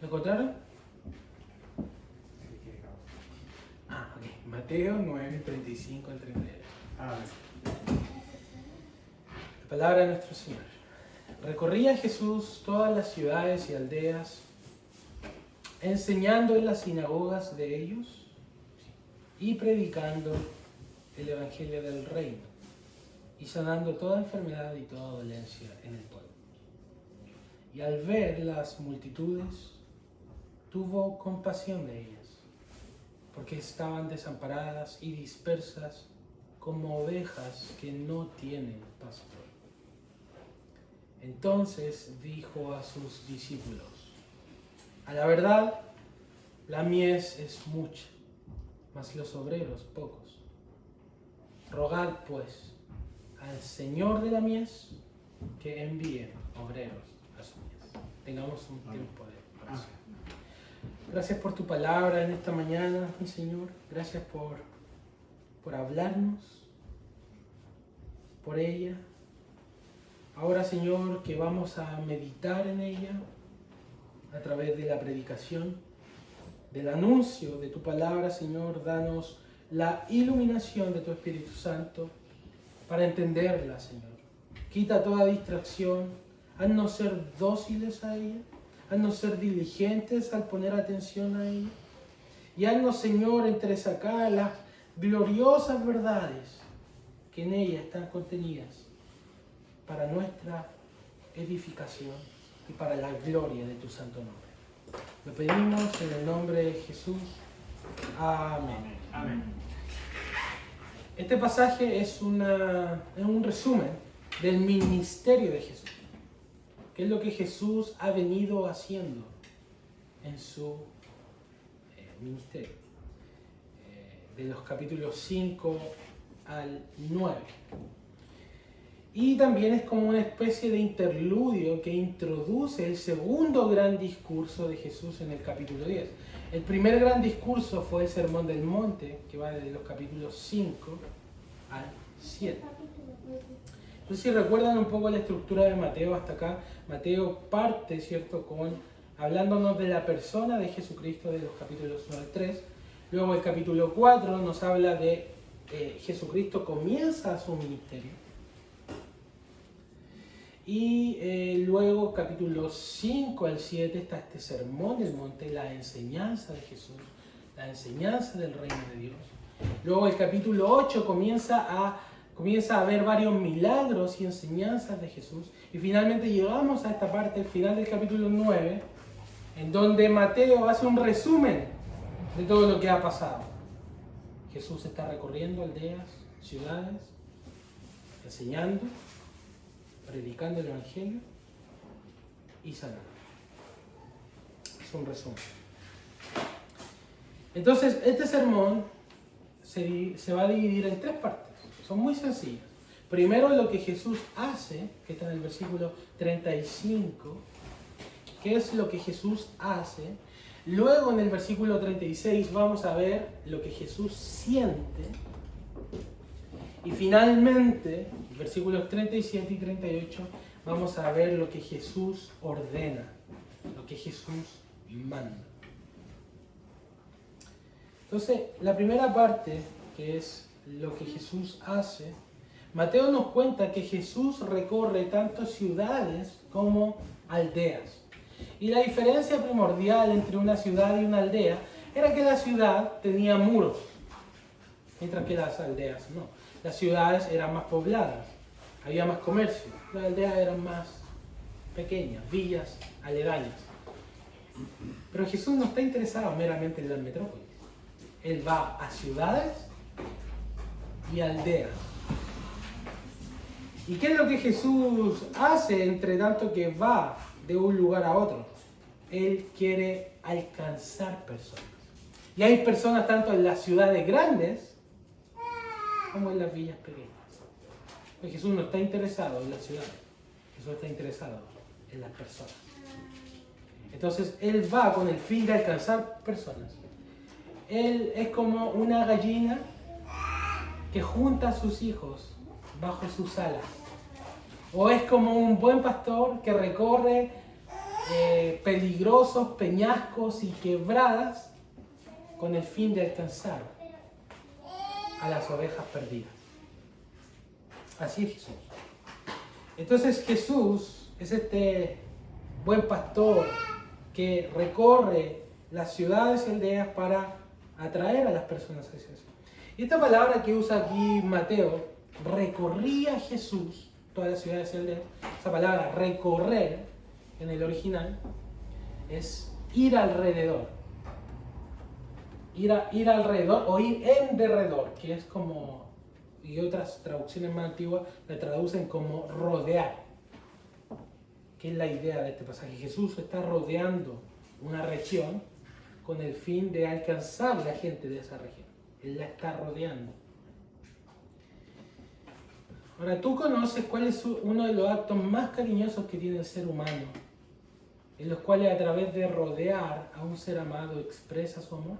¿Lo encontraron? Ok. Mateo 9, 35 al 38. La palabra de nuestro Señor. Recorría Jesús todas las ciudades y aldeas, enseñando en las sinagogas de ellos y predicando el evangelio del reino y sanando toda enfermedad y toda dolencia en el pueblo. Y al ver las multitudes, tuvo compasión de ellas, porque estaban desamparadas y dispersas como ovejas que no tienen pastor. Entonces dijo a sus discípulos: a la verdad, la mies es mucha, mas los obreros pocos. Rogad pues al Señor de la mies que envíe obreros a su mies. Tengamos un tiempo de oración. Gracias por tu palabra en esta mañana, mi Señor. Gracias por hablarnos, por ella. Ahora, Señor, que vamos a meditar en ella a través de la predicación, del anuncio de tu palabra, Señor, danos la iluminación de tu Espíritu Santo para entenderla, Señor. Quita toda distracción, haznos ser dóciles a ella, haznos ser diligentes al poner atención a ella, y haznos, Señor, entresacar las gloriosas verdades que en ella están contenidas para nuestra edificación y para la gloria de tu santo nombre. Lo pedimos en el nombre de Jesús. Amén. Amén. Este pasaje es un resumen del ministerio de Jesús. ¿Qué es lo que Jesús ha venido haciendo en su ministerio? De los capítulos 5 al 9. Y también es como una especie de interludio que introduce el segundo gran discurso de Jesús en el capítulo 10. El primer gran discurso fue el Sermón del Monte, que va desde los capítulos 5 al 7. Entonces, si recuerdan un poco la estructura de Mateo hasta acá, Mateo parte, ¿cierto?, hablándonos de la persona de Jesucristo de los capítulos 1 al 3. Luego el capítulo 4 nos habla de Jesucristo comienza su ministerio. Y luego capítulos 5 al 7 está este sermón del monte, la enseñanza de Jesús, la enseñanza del reino de Dios. Luego el capítulo 8 comienza a ver varios milagros y enseñanzas de Jesús. Y finalmente llegamos a esta parte, el final del capítulo 9, en donde Mateo hace un resumen de todo lo que ha pasado. Jesús está recorriendo aldeas, ciudades, enseñando, predicando el evangelio y sanando. Es un resumen. Entonces, este sermón se va a dividir en tres partes. Son muy sencillas. Primero, lo que Jesús hace, que está en el versículo 35. ¿Qué es lo que Jesús hace? Luego, en el versículo 36, vamos a ver lo que Jesús siente. Y finalmente, versículos 37 y 38, vamos a ver lo que Jesús ordena, lo que Jesús manda. Entonces, la primera parte, que es lo que Jesús hace, Mateo nos cuenta que Jesús recorre tanto ciudades como aldeas. Y la diferencia primordial entre una ciudad y una aldea era que la ciudad tenía muros, mientras que las aldeas no. Las ciudades eran más pobladas, había más comercio. Las aldeas eran más pequeñas, villas aledañas. Pero Jesús no está interesado meramente en las metrópolis. Él va a ciudades y aldeas. ¿Y qué es lo que Jesús hace entre tanto que va de un lugar a otro? Él quiere alcanzar personas. Y hay personas tanto en las ciudades grandes como en las villas pequeñas. Pues Jesús no está interesado en las ciudades. Jesús está interesado en las personas. Entonces, Él va con el fin de alcanzar personas. Él es como una gallina que junta a sus hijos bajo sus alas. O es como un buen pastor que recorre peligrosos, peñascos y quebradas con el fin de alcanzar a las ovejas perdidas. Así es Jesús. Entonces Jesús es este buen pastor que recorre las ciudades y aldeas para atraer a las personas hacia sí. Y esta palabra que usa aquí Mateo, recorría Jesús todas las ciudades y aldeas, esa palabra recorrer en el original es ir alrededor. Ir alrededor o ir en derredor, que es como, y otras traducciones más antiguas la traducen como rodear. ¿Qué es la idea de este pasaje? Jesús está rodeando una región con el fin de alcanzar a la gente de esa región. Él la está rodeando. Ahora, ¿tú conoces cuál es uno de los actos más cariñosos que tiene el ser humano? En los cuales a través de rodear a un ser amado expresa su amor.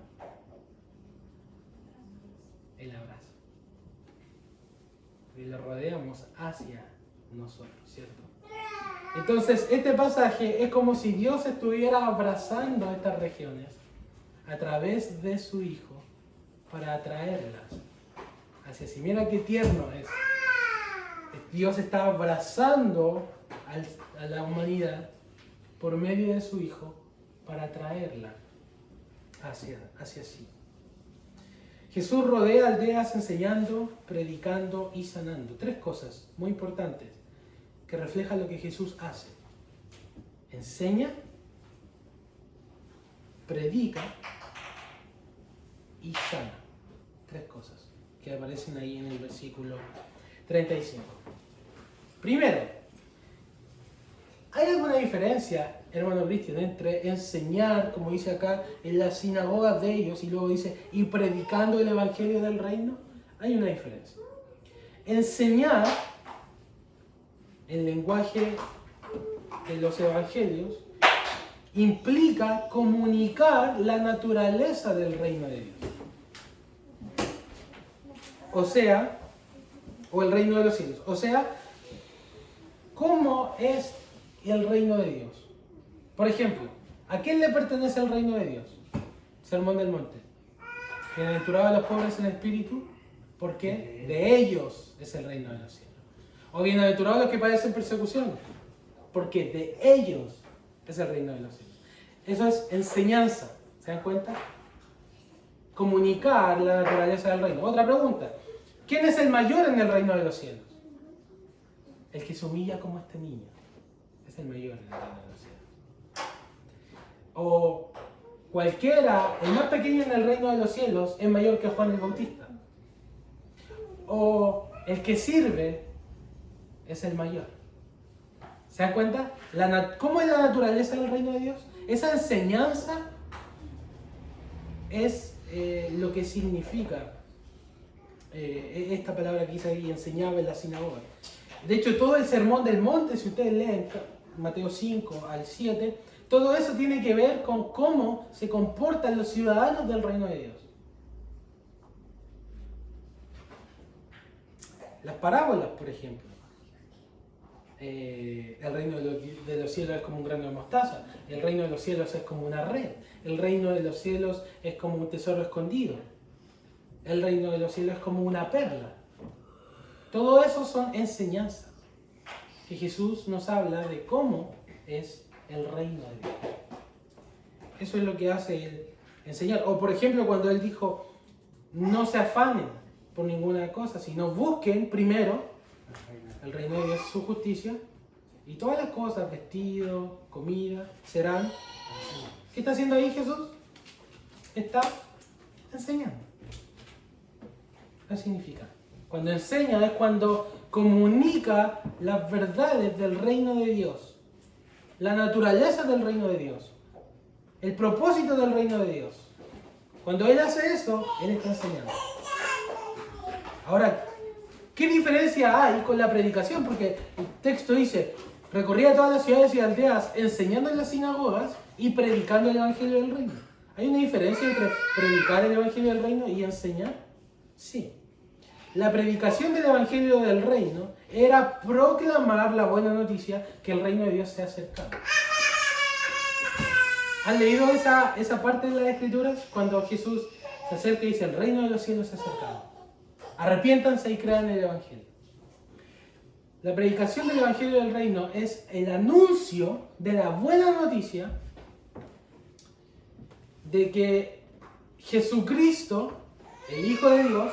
El abrazo. Y lo rodeamos hacia nosotros, ¿cierto? Entonces, este pasaje es como si Dios estuviera abrazando a estas regiones a través de su Hijo para atraerlas hacia sí. Mira qué tierno es. Dios está abrazando a la humanidad por medio de su Hijo para atraerla hacia sí. Jesús rodea aldeas enseñando, predicando y sanando. 3 cosas muy importantes que reflejan lo que Jesús hace. Enseña, predica y sana. 3 cosas que aparecen ahí en el versículo 35. Primero, ¿hay alguna diferencia, hermano Cristian, entre enseñar, como dice acá, en las sinagogas de ellos, y luego dice, y predicando el evangelio del reino? Hay una diferencia. Enseñar, el lenguaje de los evangelios, implica comunicar la naturaleza del reino de Dios. O el reino de los cielos. O sea, ¿cómo es el reino de Dios? Por ejemplo, ¿a quién le pertenece el reino de Dios? Sermón del Monte. Bienaventurados a los pobres en espíritu, porque de ellos es el reino de los cielos. O bienaventurados los que padecen persecución, porque de ellos es el reino de los cielos. Eso es enseñanza, ¿se dan cuenta? Comunicar la naturaleza del reino. Otra pregunta, ¿quién es el mayor en el reino de los cielos? El que se humilla como este niño. Es el mayor en el reino de los cielos. O cualquiera, el más pequeño en el reino de los cielos es mayor que Juan el Bautista. O el que sirve es el mayor. ¿Se dan cuenta? ¿Cómo es la naturaleza del reino de Dios? Esa enseñanza es lo que significa esta palabra que dice ahí, enseñaba en la sinagoga. De hecho, todo el sermón del monte, si ustedes leen Mateo 5 al 7, todo eso tiene que ver con cómo se comportan los ciudadanos del reino de Dios. Las parábolas, por ejemplo. El reino de los cielos es como un grano de mostaza. El reino de los cielos es como una red. El reino de los cielos es como un tesoro escondido. El reino de los cielos es como una perla. Todo eso son enseñanzas que Jesús nos habla de cómo es el reino de Dios. Eso es lo que hace Él enseñar. O por ejemplo cuando Él dijo, no se afanen por ninguna cosa, sino busquen primero el reino de Dios y su justicia, y todas las cosas, vestido, comida, serán. ¿Qué está haciendo ahí Jesús? Está enseñando. ¿Qué significa? Cuando enseña es cuando comunica las verdades del reino de Dios, la naturaleza del reino de Dios, el propósito del reino de Dios. Cuando Él hace eso, Él está enseñando. Ahora, ¿qué diferencia hay con la predicación? Porque el texto dice, recorría todas las ciudades y aldeas enseñando en las sinagogas y predicando el evangelio del reino. ¿Hay una diferencia entre predicar el evangelio del reino y enseñar? Sí. La predicación del evangelio del reino era proclamar la buena noticia que el reino de Dios se ha acercado. ¿Han leído esa parte de las Escrituras? Cuando Jesús se acerca y dice, el reino de los cielos se ha acercado. Arrepiéntanse y crean en el Evangelio. La predicación del Evangelio del Reino es el anuncio de la buena noticia de que Jesucristo, el Hijo de Dios,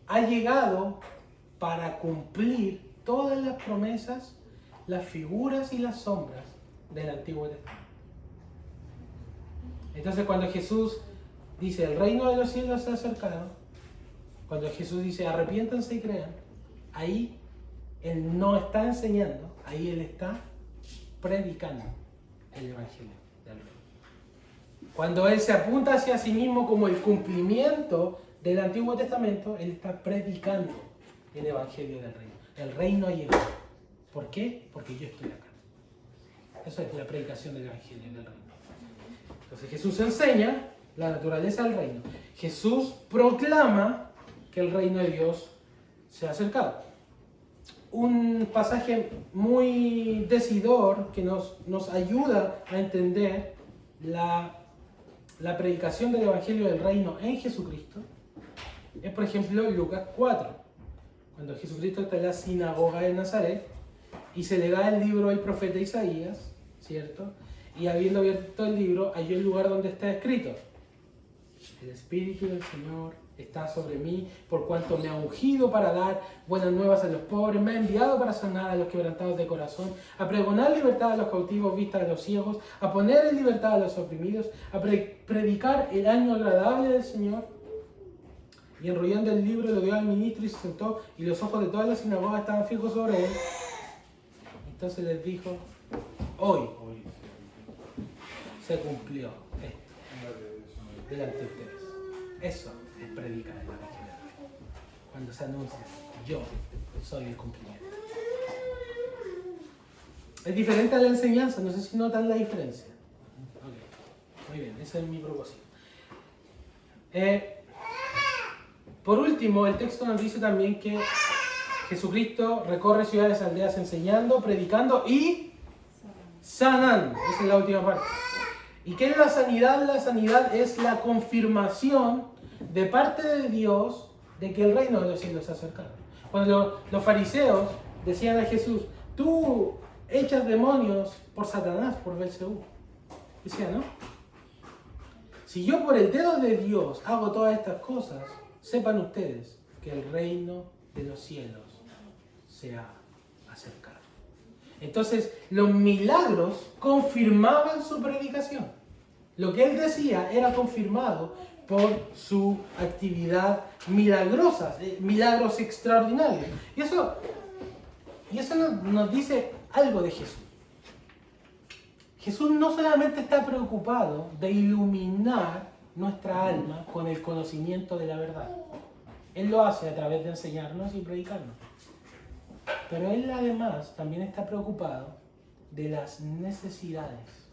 ha llegado para cumplir todas las promesas, las figuras y las sombras del Antiguo Testamento. Entonces cuando Jesús dice el reino de los cielos se ha acercado, cuando Jesús dice arrepiéntanse y crean, ahí Él no está enseñando, ahí Él está predicando el Evangelio del Reino. Cuando Él se apunta hacia sí mismo como el cumplimiento del Antiguo Testamento, Él está predicando el Evangelio del Reino. El reino ha llegado. ¿Por qué? Porque yo estoy acá. Eso es la predicación del Evangelio del Reino. Entonces Jesús enseña la naturaleza del reino. Jesús proclama que el reino de Dios se ha acercado. Un pasaje muy decidor que nos ayuda a entender la predicación del Evangelio del Reino en Jesucristo es, por ejemplo, Lucas 4, cuando Jesucristo está en la sinagoga de Nazaret y se le da el libro del profeta Isaías, ¿cierto? Y habiendo abierto el libro, halló el lugar donde está escrito: el Espíritu del Señor está sobre mí, por cuanto me ha ungido para dar buenas nuevas a los pobres, me ha enviado para sanar a los quebrantados de corazón, a pregonar libertad a los cautivos, vista a los ciegos, a poner en libertad a los oprimidos, a predicar el año agradable del Señor. Y enrollando el libro lo dio al ministro y se sentó, y los ojos de todas las sinagogas estaban fijos sobre él. Entonces les dijo: hoy se cumplió esto delante de ustedes. Eso es predicar el Evangelio. Cuando se anuncia, yo soy el cumplimiento. Es diferente a la enseñanza, no sé si notan la diferencia. Okay. Muy bien, ese es mi propósito. Por último, el texto nos dice también que Jesucristo recorre ciudades, aldeas enseñando, predicando y sanando. Esa es la última parte. ¿Y qué es la sanidad? La sanidad es la confirmación de parte de Dios de que el reino de los cielos se ha acercado. Cuando los fariseos decían a Jesús: tú echas demonios por Satanás, por Belcebú. Decía, ¿no? Si yo por el dedo de Dios hago todas estas cosas, sepan ustedes que el reino de los cielos se ha acercado. Entonces, los milagros confirmaban su predicación. Lo que él decía era confirmado por su actividad milagrosa, milagros extraordinarios. Y eso nos dice algo de Jesús. Jesús no solamente está preocupado de iluminar nuestra alma con el conocimiento de la verdad. Él lo hace a través de enseñarnos y predicarnos. Pero Él además también está preocupado de las necesidades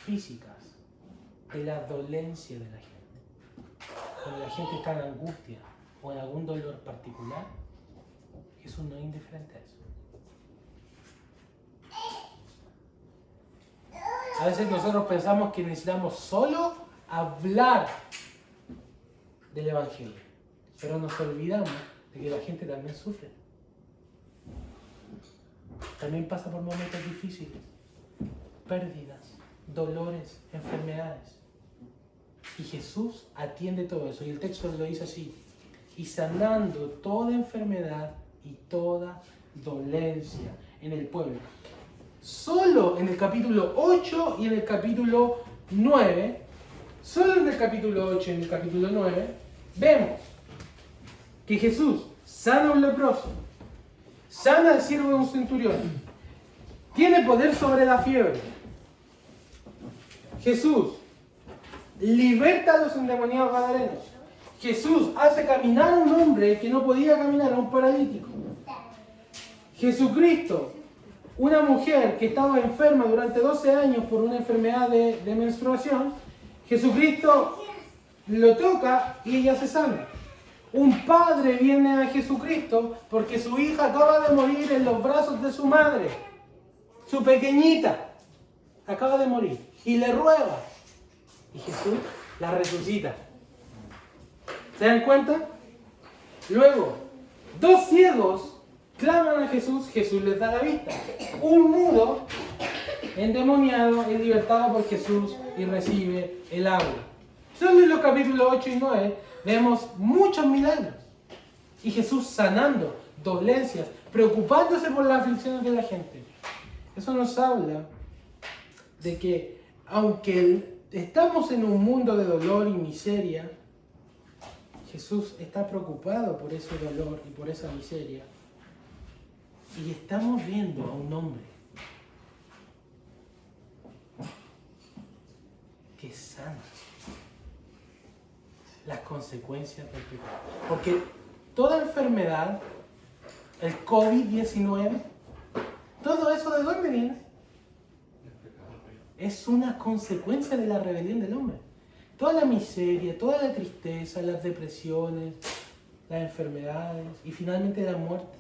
físicas, de la dolencia de la gente. Cuando la gente está en angustia o en algún dolor particular, Jesús no es indiferente a eso. A veces nosotros pensamos que necesitamos solo hablar del Evangelio, pero nos olvidamos de que la gente también sufre. También pasa por momentos difíciles, pérdidas, dolores, enfermedades. Y Jesús atiende todo eso. Y el texto lo dice así: y sanando toda enfermedad y toda dolencia en el pueblo. Solo en el capítulo 8 y en el capítulo 9, solo en el capítulo 8 y en el capítulo 9, vemos que Jesús sana a un leproso, sana al siervo de un centurión, tiene poder sobre la fiebre. Jesús liberta a los endemoniados gadarenos. Jesús hace caminar a un hombre que no podía caminar, a un paralítico. Jesucristo, una mujer que estaba enferma durante 12 años por una enfermedad de menstruación, Jesucristo lo toca y ella se sana. Un padre viene a Jesucristo porque su hija acaba de morir en los brazos de su madre, su pequeñita. acaba de morir y le ruega. Y Jesús la resucita. ¿Se dan cuenta? Luego, 2 ciegos claman a Jesús, Jesús les da la vista. Un mudo endemoniado es libertado por Jesús y recibe el agua. Solo en los capítulos 8 y 9 vemos muchos milagros. Y Jesús sanando dolencias, preocupándose por las aflicciones de la gente. Eso nos habla de que aunque estamos en un mundo de dolor y miseria, Jesús está preocupado por ese dolor y por esa miseria. Y estamos viendo a un hombre que sana las consecuencias del pecado. Porque toda enfermedad, el COVID-19, todo eso de dónde viene, es una consecuencia de la rebelión del hombre. Toda la miseria, toda la tristeza, las depresiones, las enfermedades y finalmente la muerte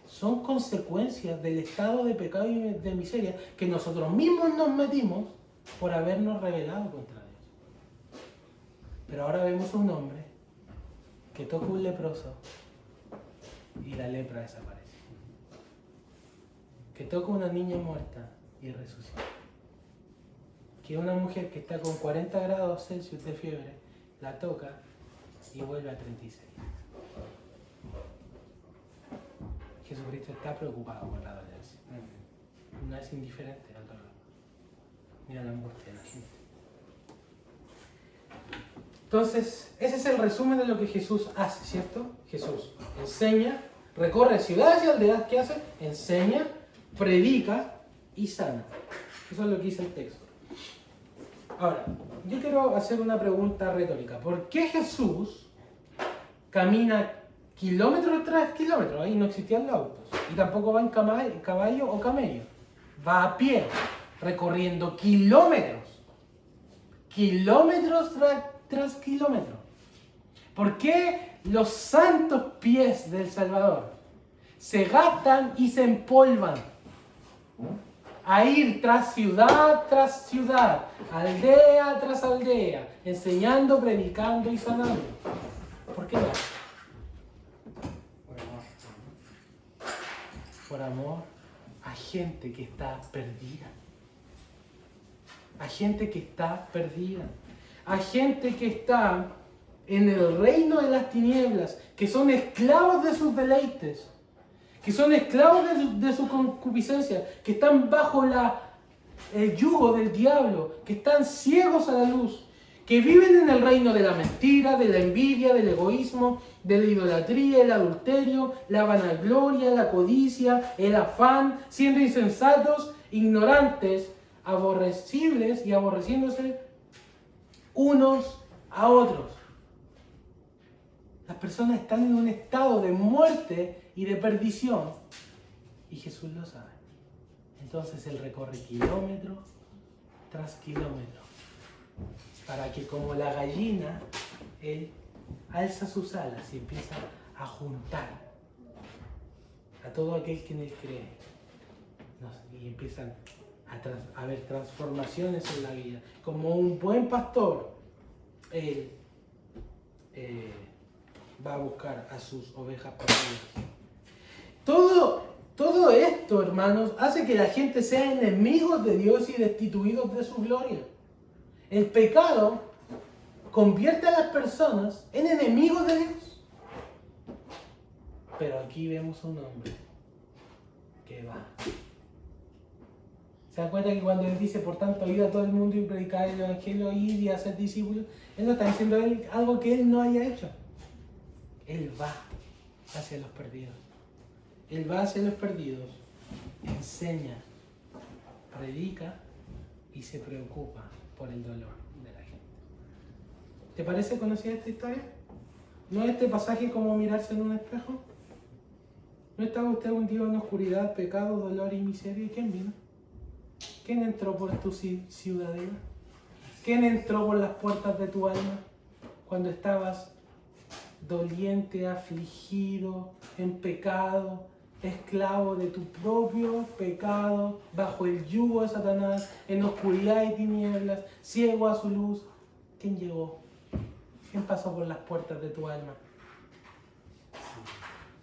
son consecuencias del estado de pecado y de miseria que nosotros mismos nos metimos por habernos rebelado contra Dios. Pero ahora vemos a un hombre que toca un leproso y la lepra desaparece. Que toca una niña muerta y resucita. Que una mujer que está con 40 grados Celsius de fiebre la toca y vuelve a 36. Jesucristo está preocupado por la dolencia. No es indiferente al dolor ni a la muerte de la gente. Entonces, ese es el resumen de lo que Jesús hace, ¿cierto? Jesús enseña, recorre ciudades y aldeas, ¿qué hace? Enseña, predica y sana. Eso es lo que dice el texto. Ahora, yo quiero hacer una pregunta retórica. ¿Por qué Jesús camina kilómetros tras kilómetros? Ahí no existían los autos. Y tampoco va en caballo o camello. Va a pie, recorriendo kilómetros. Kilómetros tras kilómetros. ¿Por qué los santos pies del Salvador se gastan y se empolvan a ir tras ciudad, aldea tras aldea, enseñando, predicando y sanando? ¿Por qué no? Por amor a gente que está perdida. A gente que está perdida. A gente que está en el reino de las tinieblas, que son esclavos de sus deleites, que son esclavos de su concupiscencia, que están bajo el yugo del diablo, que están ciegos a la luz, que viven en el reino de la mentira, de la envidia, del egoísmo, de la idolatría, el adulterio, la vanagloria, la codicia, el afán, siendo insensatos, ignorantes, aborrecibles y aborreciéndose unos a otros. Las personas están en un estado de muerte y de perdición y Jesús lo sabe. Entonces Él recorre kilómetro tras kilómetro para que, como la gallina, Él alza sus alas y empieza a juntar a todo aquel que en Él cree. Y empiezan a haber transformaciones en la vida. Como un buen pastor, Él va a buscar a sus ovejas perdidas. Todo esto, hermanos, hace que la gente sea enemigos de Dios y destituidos de su gloria. El pecado convierte a las personas en enemigos de Dios. Pero aquí vemos a un hombre que va. ¿Se dan cuenta que cuando Él dice, por tanto, id a todo el mundo y predicar el Evangelio, ir y hacer discípulos, Él no está diciendo algo que Él no haya hecho? Él va hacia los perdidos. Él va hacia los perdidos, enseña, predica y se preocupa por el dolor de la gente. ¿Te parece conocida esta historia? ¿No es este pasaje como mirarse en un espejo? ¿No estaba usted hundido en oscuridad, pecado, dolor y miseria? ¿Y quién vino? ¿Quién entró por tu ciudadela? ¿Quién entró por las puertas de tu alma cuando estabas doliente, afligido, en pecado, esclavo de tu propio pecado, bajo el yugo de Satanás, en oscuridad y tinieblas, ciego a su luz. ¿Quién llegó? ¿Quién pasó por las puertas de tu alma?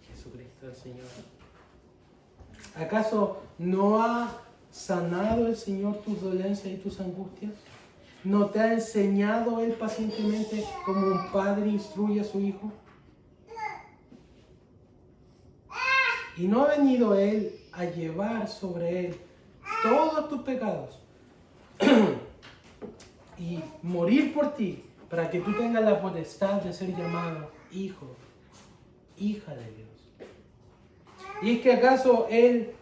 Jesucristo el Señor. ¿Acaso no ha sanado el Señor tus dolencias y tus angustias? ¿No te ha enseñado Él pacientemente como un padre instruye a su hijo? ¿Y no ha venido Él a llevar sobre Él todos tus pecados y morir por ti para que tú tengas la potestad de ser llamado hijo, hija de Dios? ¿Y es que acaso Él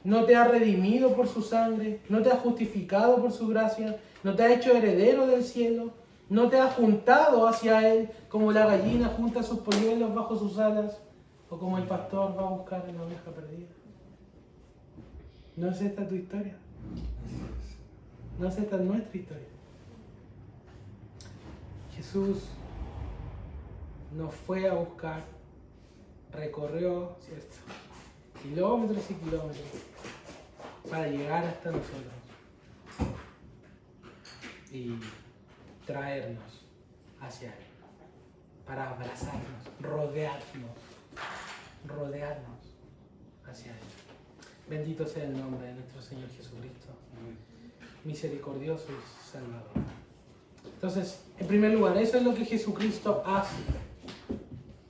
no te ha redimido por su sangre? ¿No te ha justificado por su gracia? ¿No te ha hecho heredero del cielo? ¿No te ha juntado hacia Él como la gallina junta sus polluelos bajo sus alas? ¿O como el pastor va a buscar a la oveja perdida? ¿No es esta tu historia? ¿No es esta nuestra historia? Jesús nos fue a buscar, recorrió, ¿cierto?, kilómetros y kilómetros para llegar hasta nosotros y traernos hacia Él, para abrazarnos, rodearnos hacia Él. Bendito sea el nombre de nuestro Señor Jesucristo, misericordioso y salvador. Entonces, en primer lugar, eso es lo que Jesucristo hace.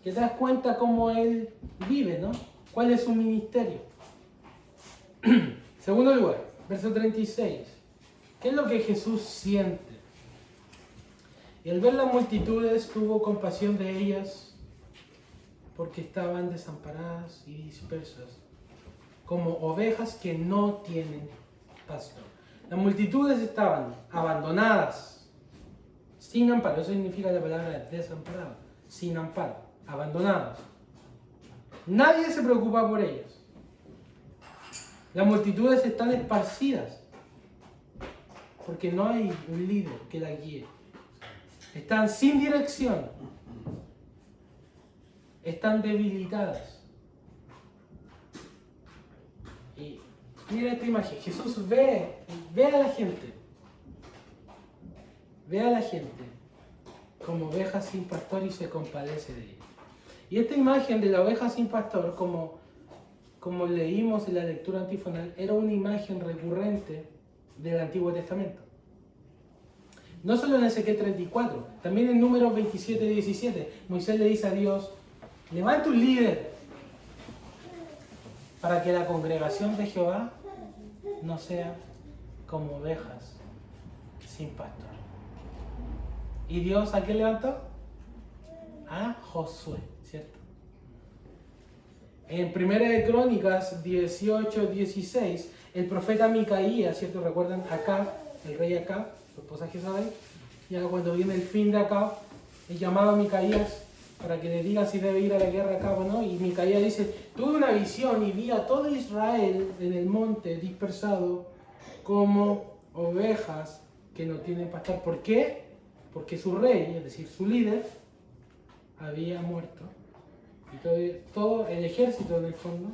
Que te das cuenta cómo Él vive, ¿no? ¿Cuál es su ministerio? Segundo lugar, verso 36. ¿Qué es lo que Jesús siente? Y al ver las multitudes tuvo compasión de ellas porque estaban desamparadas y dispersas, como ovejas que no tienen pastor. Las multitudes estaban abandonadas, sin amparo. Eso significa la palabra desamparado, sin amparo, abandonadas. Nadie se preocupa por ellas. Las multitudes están esparcidas porque no hay un líder que las guíe. Están sin dirección. Están debilitadas. Y mira esta imagen. Jesús ve a la gente. Ve a la gente como ovejas sin pastor y se compadece de ellas. Y esta imagen de la oveja sin pastor, como leímos en la lectura antifonal, era una imagen recurrente del Antiguo Testamento. No solo en Ezequiel 34, también en Números 27-17, Moisés le dice a Dios: levanta un líder para que la congregación de Jehová no sea como ovejas sin pastor. ¿Y Dios a quién levantó? A Josué, ¿cierto? En Primera de Crónicas 18-16, el profeta Micaías, ¿cierto? ¿Recuerdan Acab, el rey Acab, su esposa Jezabel? Ya cuando viene el fin de Acab, le llamaba a Micaías para que le diga si debe ir a la guerra Acab o no. Y Micaías dice: tuve una visión y vi a todo Israel en el monte dispersado como ovejas que no tienen pastor. ¿Por qué? Porque su rey, es decir, su líder, había muerto. Y todo el ejército, en el fondo,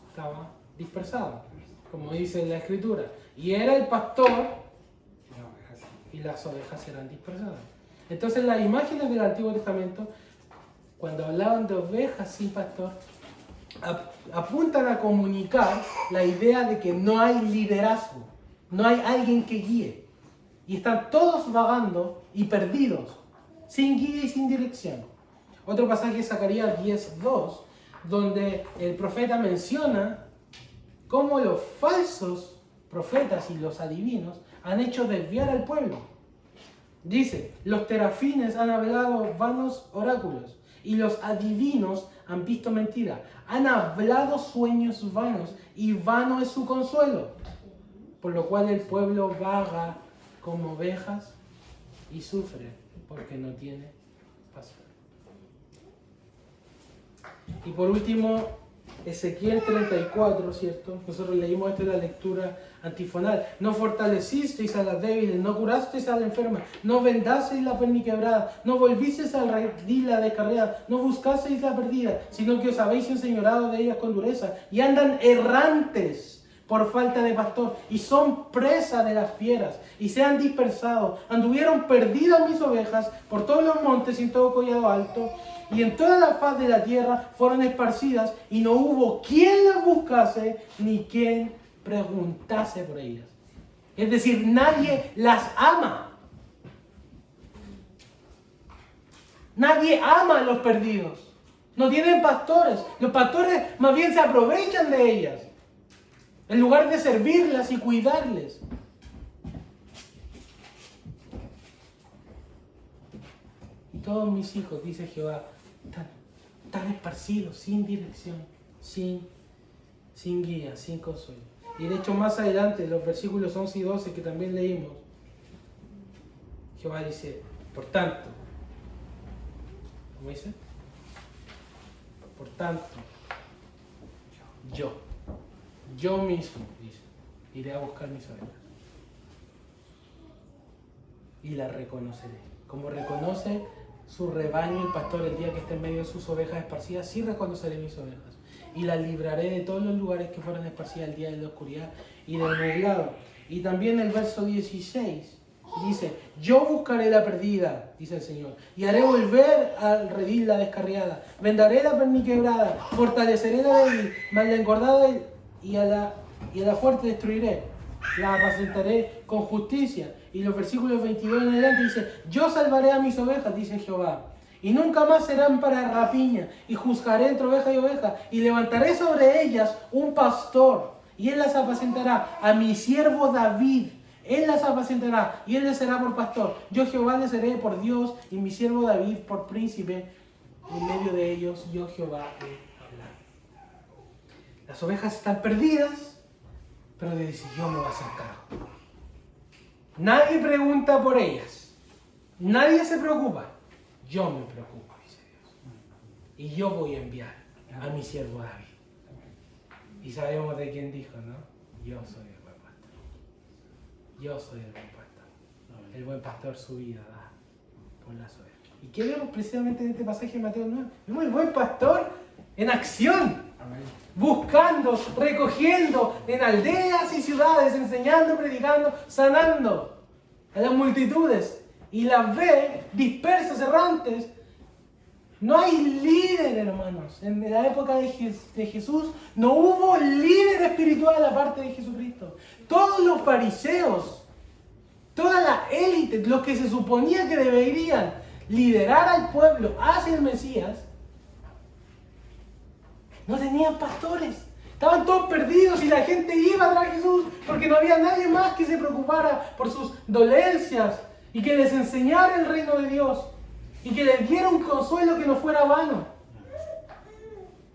estaba dispersado, como dice la Escritura. Y era el pastor y las ovejas eran dispersadas. Entonces las imágenes del Antiguo Testamento, cuando hablaban de ovejas sin pastor, apuntan a comunicar la idea de que no hay liderazgo, no hay alguien que guíe. Y están todos vagando y perdidos, sin guía y sin dirección. Otro pasaje es Zacarías 10:2, donde el profeta menciona cómo los falsos profetas y los adivinos han hecho desviar al pueblo. Dice: los terafines han hablado vanos oráculos y los adivinos han visto mentira. Han hablado sueños vanos y vano es su consuelo. Por lo cual el pueblo vaga como ovejas y sufre porque no tiene pastor. Y por último, Ezequiel 34, ¿cierto? Nosotros leímos esto en la lectura antifonal. No fortalecisteis a las débiles, no curasteis a la enferma, no vendasteis la perniquebrada, no volvisteis al redil la descarriada, no buscasteis la perdida, sino que os habéis enseñorado de ellas con dureza, y andan errantes por falta de pastor, y son presa de las fieras, y se han dispersado. Anduvieron perdidas mis ovejas por todos los montes y en todo collado alto, y en toda la faz de la tierra fueron esparcidas, y no hubo quien las buscase, ni quien preguntase por ellas. Es decir, nadie las ama. Nadie ama a los perdidos. No tienen pastores. Los pastores más bien se aprovechan de ellas, en lugar de servirlas y cuidarles. Y todos mis hijos, dice Jehová, están esparcidos, sin dirección, sin guía, sin consuelo. Y de hecho más adelante, los versículos 11 y 12 que también leímos, Jehová dice, por tanto, ¿cómo dice? Por tanto, yo mismo, dice, iré a buscar mis ovejas y las reconoceré. Como reconoce su rebaño el pastor el día que esté en medio de sus ovejas esparcidas, sí reconoceré mis ovejas y las libraré de todos los lugares que fueron esparcidas el día de la oscuridad y del nublado. Y también el verso 16 dice, yo buscaré la perdida, dice el Señor, y haré volver al redil la descarriada, vendaré la perniquebrada, fortaleceré la débil, mas la engordada y a la fuerte destruiré, la apacentaré con justicia. Y los versículos 22 en adelante dice, yo salvaré a mis ovejas, dice Jehová, y nunca más serán para rapiña, y juzgaré entre oveja y oveja, y levantaré sobre ellas un pastor, y él las apacentará, a mi siervo David, él las apacentará, y él les será por pastor. Yo Jehová les seré por Dios, y mi siervo David por príncipe, en medio de ellos yo Jehová he hablado. Las ovejas están perdidas, pero Dios dice, yo me voy a hacer cargo. Nadie pregunta por ellas. Nadie se preocupa. Yo me preocupo, dice Dios. Y yo voy a enviar a mi siervo David. Y sabemos de quién dijo, ¿no? Yo soy el buen pastor. Yo soy el buen pastor. El buen pastor su vida da por las ovejas. ¿Y qué vemos precisamente en este pasaje de Mateo 9? Vemos el buen pastor en acción. Buscando, recogiendo en aldeas y ciudades, enseñando, predicando, sanando a las multitudes. Y las ve dispersas, errantes. No hay líder, hermanos. En la época de Jesús no hubo líder espiritual aparte de Jesucristo. Todos los fariseos, toda la élite, los que se suponía que deberían liderar al pueblo hacia el Mesías, no tenían pastores. Estaban todos perdidos y la gente iba tras Jesús porque no había nadie más que se preocupara por sus dolencias y que les enseñara el reino de Dios y que les diera un consuelo que no fuera vano.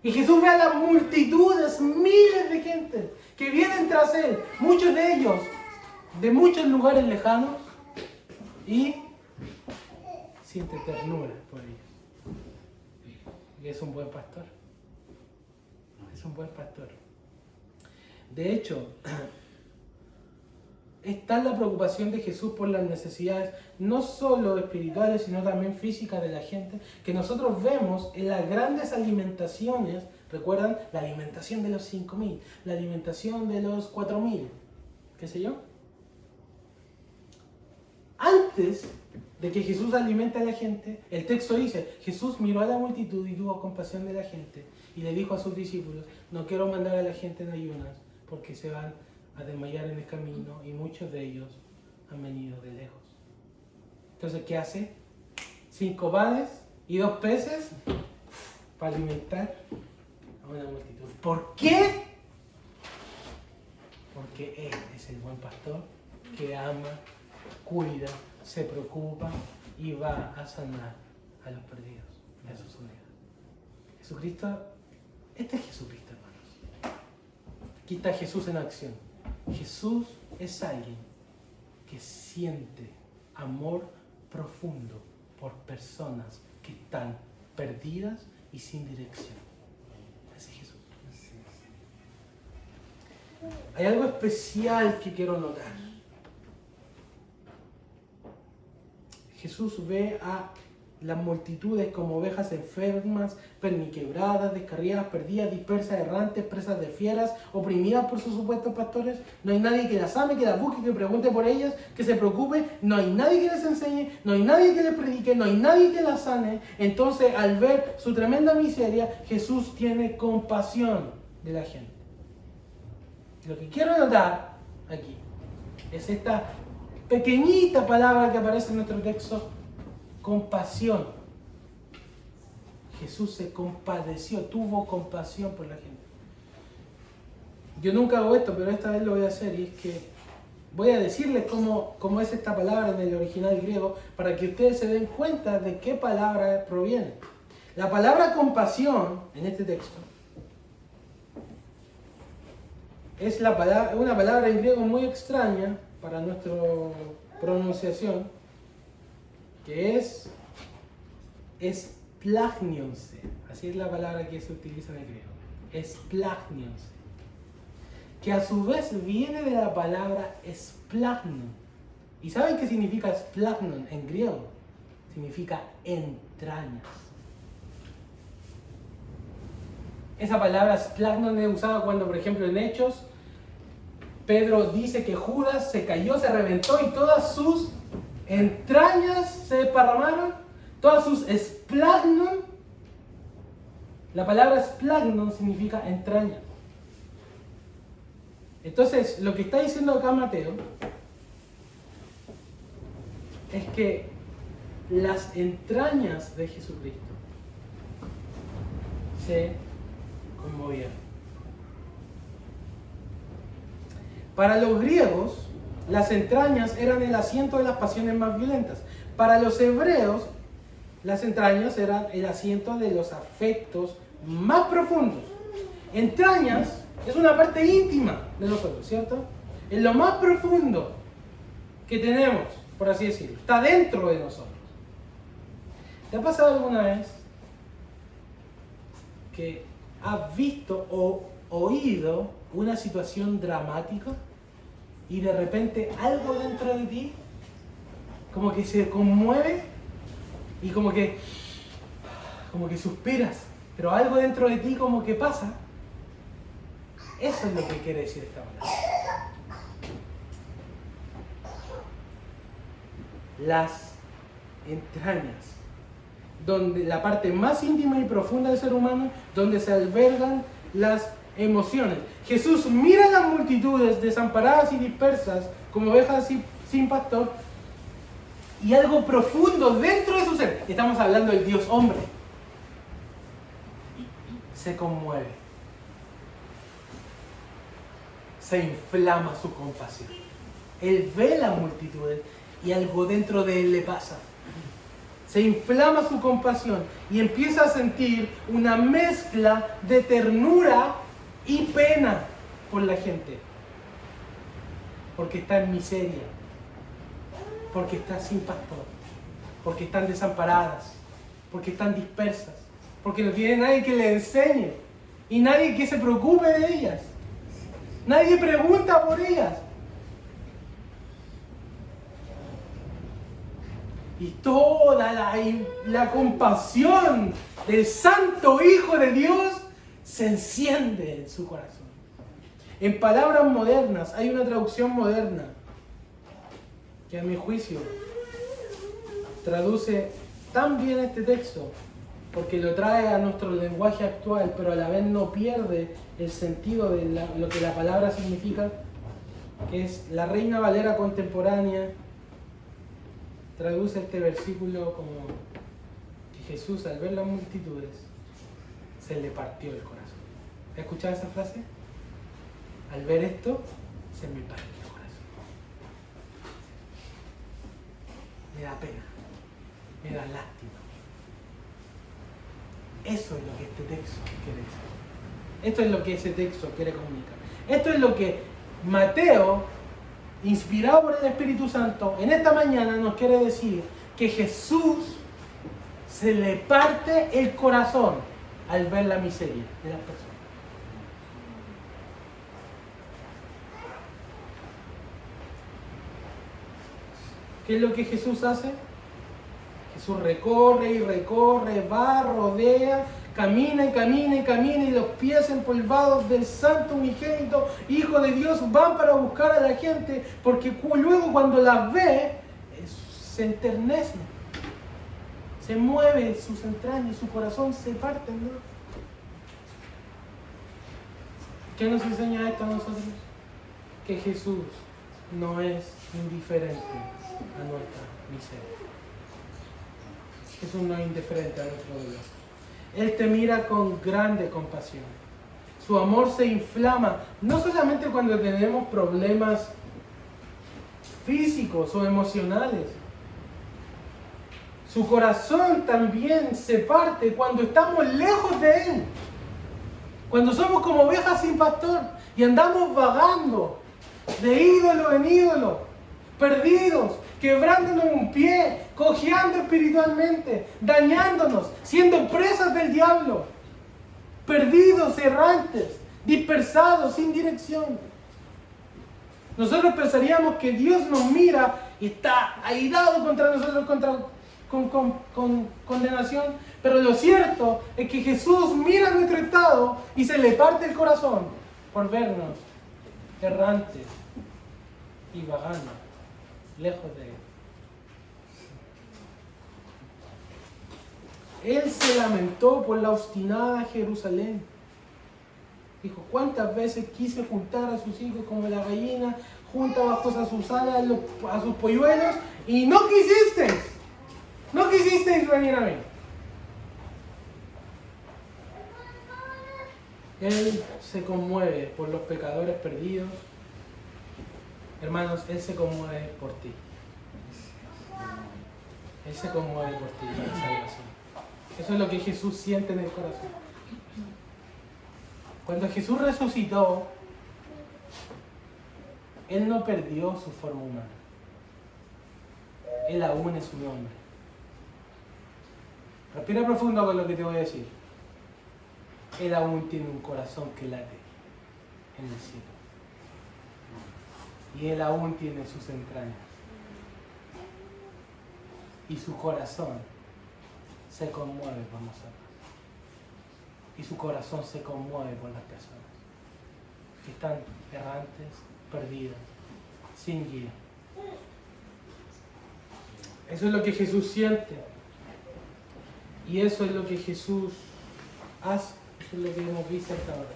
Y Jesús ve a las multitudes, miles de gente que vienen tras Él, muchos de ellos de muchos lugares lejanos, y siente ternura por ellos. Y es un buen pastor. Es un buen pastor. De hecho, es tal la preocupación de Jesús por las necesidades, no solo espirituales, sino también físicas de la gente, que nosotros vemos en las grandes alimentaciones. ¿Recuerdan? La alimentación de los 5.000, la alimentación de los 4.000, qué sé yo. Antes de que Jesús alimente a la gente, el texto dice, Jesús miró a la multitud y tuvo compasión de la gente y le dijo a sus discípulos, no quiero mandar a la gente en ayunas porque se van a desmayar en el camino y muchos de ellos han venido de lejos. Entonces, ¿qué hace? 5 panes y 2 peces para alimentar a una multitud. ¿Por qué? Porque Él es el buen pastor que ama, cuida, se preocupa y va a sanar a los perdidos y a sus ovejas. Jesucristo, este es Jesucristo, hermanos. Aquí está Jesús en acción. Jesús es alguien que siente amor profundo por personas que están perdidas y sin dirección. Ese es Jesús. hay algo especial que quiero notar. Jesús ve a las multitudes como ovejas enfermas, perniquebradas, descarriadas, perdidas, dispersas, errantes, presas de fieras, oprimidas por sus supuestos pastores. No hay nadie que las ame, que las busque, que pregunte por ellas, que se preocupe. No hay nadie que les enseñe, no hay nadie que les predique, no hay nadie que las sane. Entonces, al ver su tremenda miseria, Jesús tiene compasión de la gente. Lo que quiero notar aquí es esta pequeñita palabra que aparece en nuestro texto: compasión. Jesús se compadeció, tuvo compasión por la gente. Yo nunca hago esto, pero esta vez lo voy a hacer, y es que voy a decirles cómo es esta palabra en el original griego, para que ustedes se den cuenta de qué palabra proviene. La palabra compasión en este texto es una palabra en griego muy extraña para nuestra pronunciación, que es esplagnionse. Así es la palabra que se utiliza en el griego. Esplagnionse. Que a su vez viene de la palabra esplagnon. ¿Y saben qué significa esplagnon en griego? Significa entrañas. Esa palabra esplagnon es usada cuando, por ejemplo, en Hechos, Pedro dice que Judas se cayó, se reventó y todas sus entrañas se desparramaron, todas sus esplagnon. La palabra esplagnon significa entraña. Entonces, lo que está diciendo acá Mateo es que las entrañas de Jesucristo se conmovieron. Para los griegos, las entrañas eran el asiento de las pasiones más violentas. Para los hebreos, las entrañas eran el asiento de los afectos más profundos. Entrañas es una parte íntima de nosotros, ¿cierto? Es lo más profundo que tenemos, por así decirlo. Está dentro de nosotros. ¿Te ha pasado alguna vez que has visto o oído una situación dramática y de repente algo dentro de ti como que se conmueve y como que suspiras, pero algo dentro de ti como que pasa? Eso es lo que quiere decir esta palabra. Las entrañas, donde la parte más íntima y profunda del ser humano, donde se albergan las emociones. Jesús mira a las multitudes desamparadas y dispersas como ovejas sin pastor, y algo profundo dentro de su ser, estamos hablando del Dios hombre, se conmueve, se inflama su compasión. Él ve las multitudes y algo dentro de él le pasa. Se inflama su compasión y empieza a sentir una mezcla de ternura y pena por la gente. Porque está en miseria, porque está sin pastor, porque están desamparadas, porque están dispersas, porque no tiene nadie que les enseñe y nadie que se preocupe de ellas. Nadie pregunta por ellas. Y toda la compasión del Santo Hijo de Dios se enciende en su corazón. En palabras modernas, hay una traducción moderna que a mi juicio traduce tan bien este texto, porque lo trae a nuestro lenguaje actual, pero a la vez no pierde el sentido de lo que la palabra significa, que es la Reina Valera contemporánea. Traduce este versículo como que Jesús, al ver las multitudes, se le partió el corazón. ¿Has escuchado esa frase? Al ver esto, se me partió el corazón. Me da pena, me da lástima. Eso es lo que este texto quiere decir. Esto es lo que ese texto quiere comunicar. Esto es lo que Mateo, inspirado por el Espíritu Santo, en esta mañana nos quiere decir: que Jesús se le parte el corazón al ver la miseria de las personas. ¿Qué es lo que Jesús hace? Jesús recorre y recorre, va, rodea, camina y camina y camina, y los pies empolvados del Santo Unigénito, Hijo de Dios, van para buscar a la gente, porque luego cuando las ve, se enternece, se mueve sus entrañas, su corazón se parte, ¿no? ¿Qué nos enseña esto a nosotros? Que Jesús no es indiferente a nuestra miseria. Jesús no es indiferente a nuestro dolor. Él te mira con grande compasión. Su amor se inflama, no solamente cuando tenemos problemas físicos o emocionales. Su corazón también se parte cuando estamos lejos de Él. Cuando somos como ovejas sin pastor y andamos vagando de ídolo en ídolo, perdidos, quebrándonos un pie, cojeando espiritualmente, dañándonos, siendo presas del diablo, perdidos, errantes, dispersados, sin dirección. Nosotros pensaríamos que Dios nos mira y está airado contra nosotros, con condenación, pero lo cierto es que Jesús mira nuestro estado y se le parte el corazón por vernos errantes y vagando lejos de Él. Él se lamentó por la obstinada Jerusalén. Dijo, ¿cuántas veces quise juntar a sus hijos como la gallina junta bajo sus alas a sus polluelos y no quisisteis? No quisisteis venir a mí. Él se conmueve por los pecadores perdidos. Hermanos, Él se conmueve por ti. Él se conmueve por ti para salvación. Eso es lo que Jesús siente en el corazón. Cuando Jesús resucitó, Él no perdió su forma humana. Él aún es un hombre. Respira profundo con lo que te voy a decir. Él aún tiene un corazón que late en el cielo. Y Él aún tiene sus entrañas. Y su corazón se conmueve por nosotros. Y su corazón se conmueve por las personas que están errantes, perdidas, sin guía. Eso es lo que Jesús siente. Y eso es lo que Jesús hace. Eso es lo que hemos visto hasta ahora.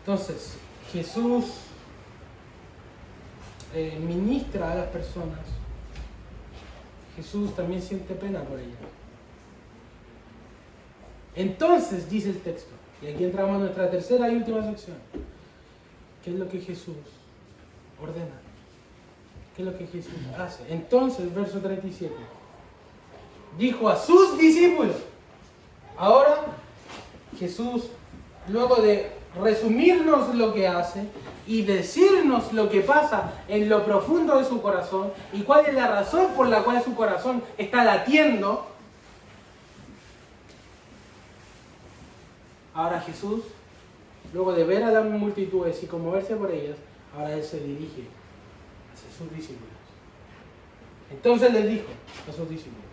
Entonces, Jesús ministra a las personas. Jesús también siente pena por ellas. Entonces, dice el texto, y aquí entramos a nuestra tercera y última sección. ¿Qué es lo que Jesús ordena? ¿Qué es lo que Jesús hace? Entonces, verso 37. Dijo a sus discípulos. Ahora, Jesús, luego de resumirnos lo que hace y decirnos lo que pasa en lo profundo de su corazón y cuál es la razón por la cual su corazón está latiendo, ahora Jesús, luego de ver a las multitudes y conmoverse por ellas, ahora Él se dirige hacia sus discípulos. Entonces les dijo a sus discípulos,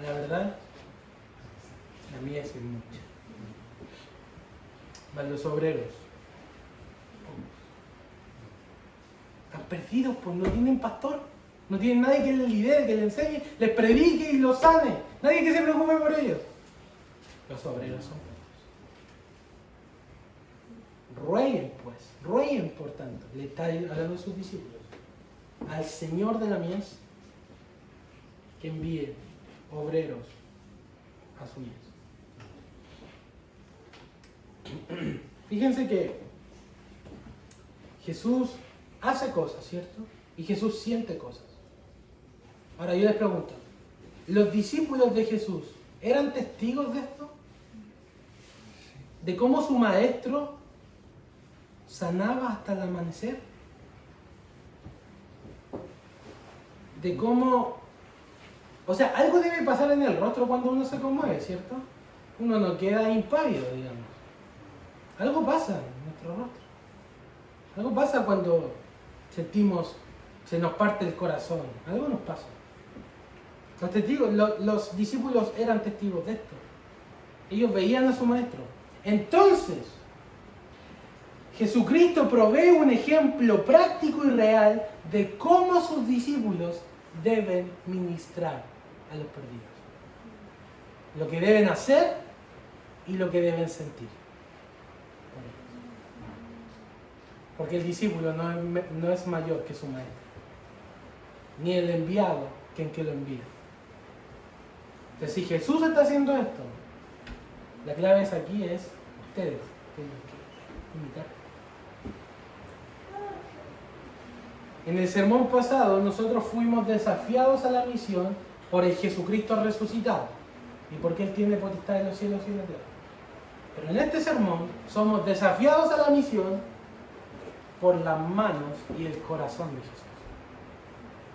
la verdad, la mía es mucha. Mas los obreros están perdidos, pues no tienen pastor, no tienen nadie que les lidere, que les enseñe, les predique y los sane, nadie que se preocupe por ellos. Los obreros son pocos. Rueguen por tanto, le está hablando a sus discípulos, al Señor de la mies, que envíe obreros a su mies. Fíjense que Jesús hace cosas, ¿cierto? Y Jesús siente cosas. Ahora yo les pregunto, ¿los discípulos de Jesús eran testigos de esto? ¿De cómo su maestro sanaba hasta el amanecer? ¿De cómo O sea, algo debe pasar en el rostro cuando uno se conmueve, ¿cierto? Uno no queda impávido, digamos. Algo pasa en nuestro rostro. Algo pasa cuando sentimos, se nos parte el corazón. Algo nos pasa. Los testigos, los discípulos eran testigos de esto. Ellos veían a su maestro. Entonces, Jesucristo provee un ejemplo práctico y real de cómo sus discípulos deben ministrar a los perdidos. Lo que deben hacer y lo que deben sentir. Porque el discípulo no es mayor que su maestro, ni el enviado que en que lo envía. Entonces, si Jesús está haciendo esto, la clave es aquí, es ustedes tienen que imitar. En el sermón pasado nosotros fuimos desafiados a la misión por el Jesucristo resucitado y porque Él tiene potestad en los cielos y en la tierra. Pero en este sermón somos desafiados a la misión por las manos y el corazón de Jesús.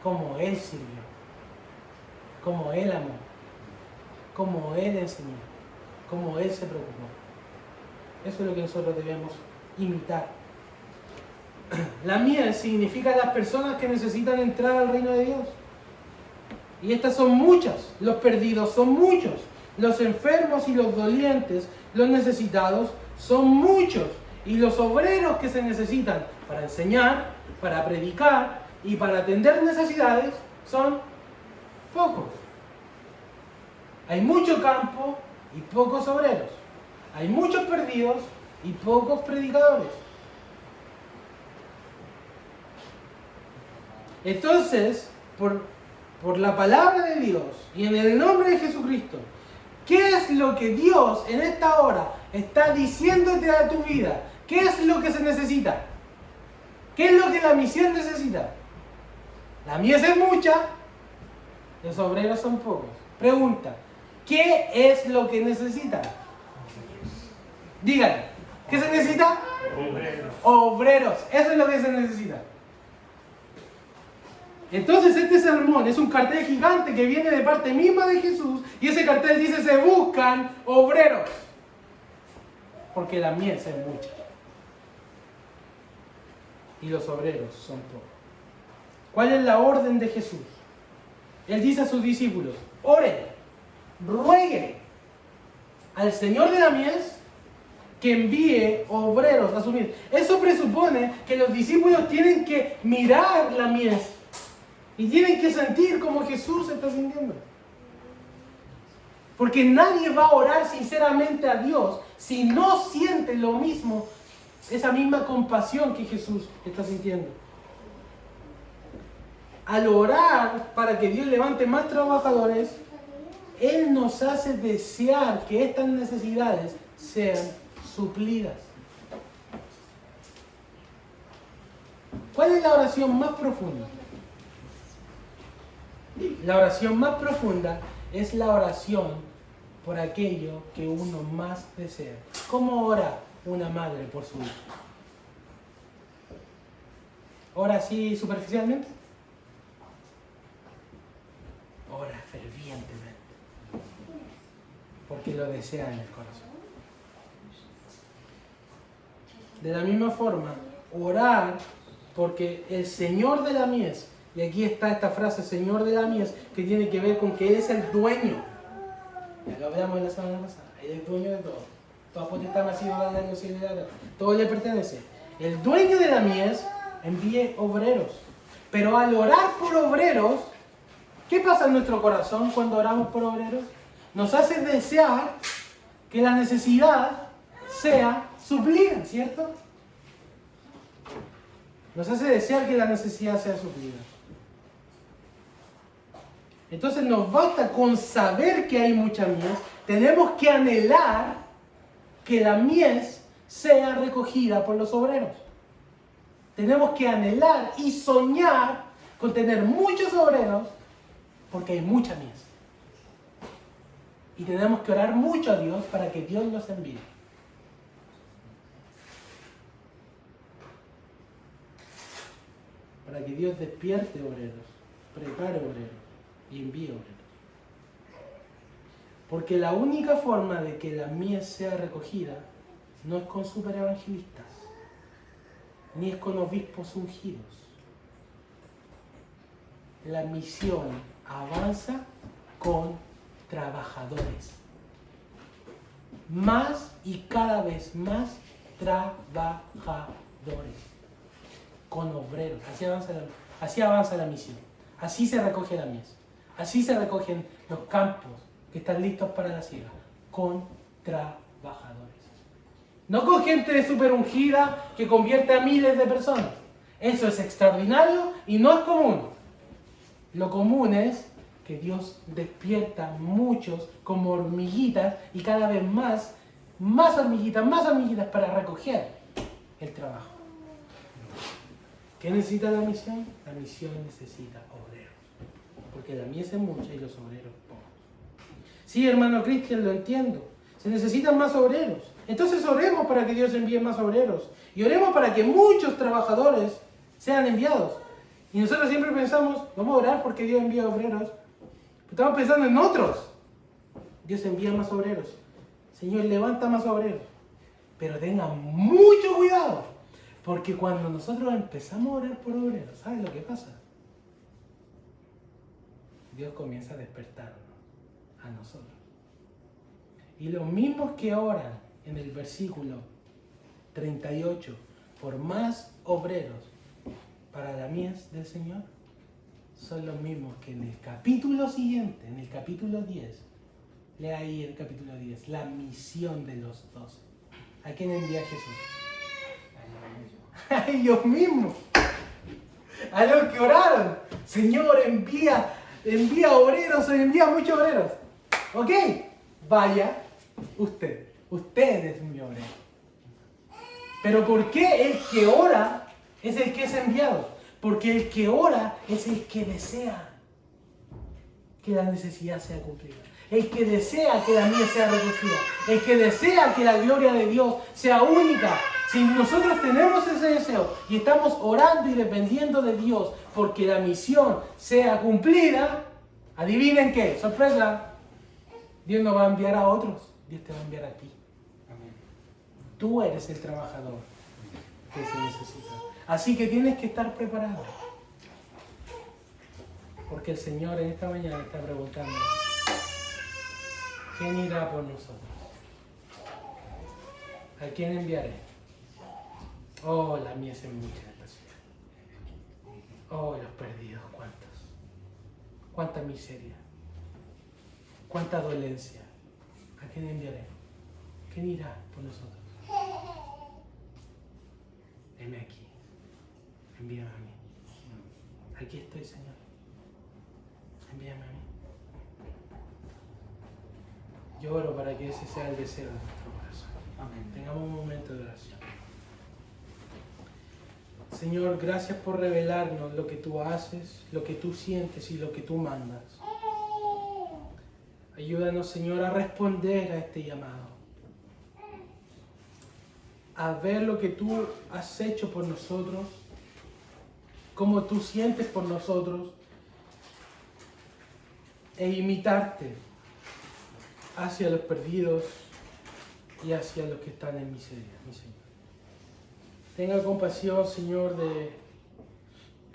Como Él sirvió, como Él amó, como Él enseñó, como Él se preocupó. Eso es lo que nosotros debemos imitar. La mies significa las personas que necesitan entrar al reino de Dios. Y estas son muchas. Los perdidos son muchos. Los enfermos y los dolientes, los necesitados, son muchos. Y los obreros que se necesitan para enseñar, para predicar y para atender necesidades son pocos. Hay mucho campo y pocos obreros. Hay muchos perdidos y pocos predicadores. Entonces, por la palabra de Dios y en el nombre de Jesucristo, ¿qué es lo que Dios en esta hora está diciéndote a tu vida? ¿Qué es lo que se necesita? ¿Qué es lo que la misión necesita? La mies es mucha, los obreros son pocos. Pregunta, ¿qué es lo que necesita? Díganme, ¿qué se necesita? Obreros. Obreros, eso es lo que se necesita. Entonces este sermón es un cartel gigante que viene de parte misma de Jesús y ese cartel dice: se buscan obreros, porque la mies es mucha y los obreros son pocos. ¿Cuál es la orden de Jesús? Él dice a sus discípulos: oren, rueguen al Señor de la mies que envíe obreros a su mies. Eso presupone que los discípulos tienen que mirar la mies y tienen que sentir como Jesús se está sintiendo. Porque nadie va a orar sinceramente a Dios si no siente lo mismo, esa misma compasión que Jesús está sintiendo. Al orar para que Dios levante más trabajadores, Él nos hace desear que estas necesidades sean suplidas. ¿Cuál es la oración más profunda? La oración más profunda es la oración por aquello que uno más desea. ¿Cómo ora una madre por su hijo? ¿Ora así superficialmente? Ora fervientemente, porque lo desea en el corazón. De la misma forma, orar porque el Señor de la mies, y aquí está esta frase, Señor de la mies, que tiene que ver con que Él es el dueño. Ya lo hablamos en la semana pasada. Él es el dueño de todo. Toda potestad me ha sido dada en los cielos y la tierra. Todo le pertenece. El dueño de la mies envíe obreros. Pero al orar por obreros, ¿qué pasa en nuestro corazón cuando oramos por obreros? Nos hace desear que la necesidad sea suplida, ¿cierto? Nos hace desear que la necesidad sea suplida. Entonces nos basta con saber que hay mucha mies, tenemos que anhelar que la mies sea recogida por los obreros. Tenemos que anhelar y soñar con tener muchos obreros porque hay mucha mies. Y tenemos que orar mucho a Dios para que Dios los envíe. Para que Dios despierte obreros, prepare obreros y envíe obreros. Porque la única forma de que la mies sea recogida no es con superevangelistas, ni es con obispos ungidos. La misión avanza con trabajadores. Más y cada vez más trabajadores. Con obreros. Así avanza la misión. Así se recoge la mies. Así se recogen los campos que están listos para la siega. Con trabajadores. No con gente de super ungida que convierte a miles de personas. Eso es extraordinario y no es común. Lo común es que Dios despierta muchos como hormiguitas y cada vez más hormiguitas para recoger el trabajo. ¿Qué necesita la misión? La misión necesita obreros. Porque la mies es mucha y los obreros pocos. Sí, hermano Cristian, lo entiendo. Se necesitan más obreros. Entonces oremos para que Dios envíe más obreros. Y oremos para que muchos trabajadores sean enviados. Y nosotros siempre pensamos, vamos a orar porque Dios envía obreros. Estamos pensando en otros. Dios envía más obreros. Señor, levanta más obreros. Pero tengan mucho cuidado. Porque cuando nosotros empezamos a orar por obreros, ¿sabes lo que pasa? Dios comienza a despertarnos a nosotros. Y los mismos que oran en el versículo 38 por más obreros para la mies del Señor, son los mismos que en el capítulo siguiente, en el capítulo 10, lea ahí el capítulo 10, la misión de los 12. ¿A quién envía Jesús? A ellos mismos. A los que oraron. Señor, envía obreros, envía muchos obreros. ¿Ok? Vaya usted. Usted es mi obrero. Pero ¿por qué el que ora es el que es enviado? Porque el que ora es el que desea que la necesidad sea cumplida. El que desea que la mies sea recogida. El que desea que la gloria de Dios sea única. Si nosotros tenemos ese deseo y estamos orando y dependiendo de Dios porque la misión sea cumplida, adivinen qué, sorpresa, Dios no va a enviar a otros, Dios te va a enviar a ti. Amén. Tú eres el trabajador que se necesita. Así que tienes que estar preparado. Porque el Señor en esta mañana está preguntando, ¿quién irá por nosotros? ¿A quién enviaré? Oh, la mies es mucha en la ciudad. Oh, los perdidos, ¿cuántos? Cuánta miseria. Cuánta dolencia. ¿A quién enviaré? ¿Quién irá por nosotros? Heme aquí. Envíame a mí. Aquí estoy, Señor. Envíame a mí. Yo oro para que ese sea el deseo de nuestro corazón. Amén. Tengamos un momento de oración. Señor, gracias por revelarnos lo que tú haces, lo que tú sientes y lo que tú mandas. Ayúdanos, Señor, a responder a este llamado. A ver lo que tú has hecho por nosotros, cómo tú sientes por nosotros, e imitarte hacia los perdidos y hacia los que están en miseria, mi Señor. Tenga compasión, Señor, de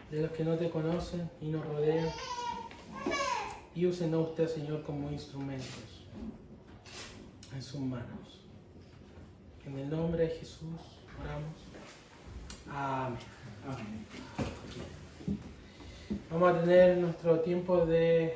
los que no te conocen y nos rodean. Y úsenos a usted, Señor, como instrumentos en sus manos. En el nombre de Jesús oramos. Amén. Amén. Vamos a tener nuestro tiempo de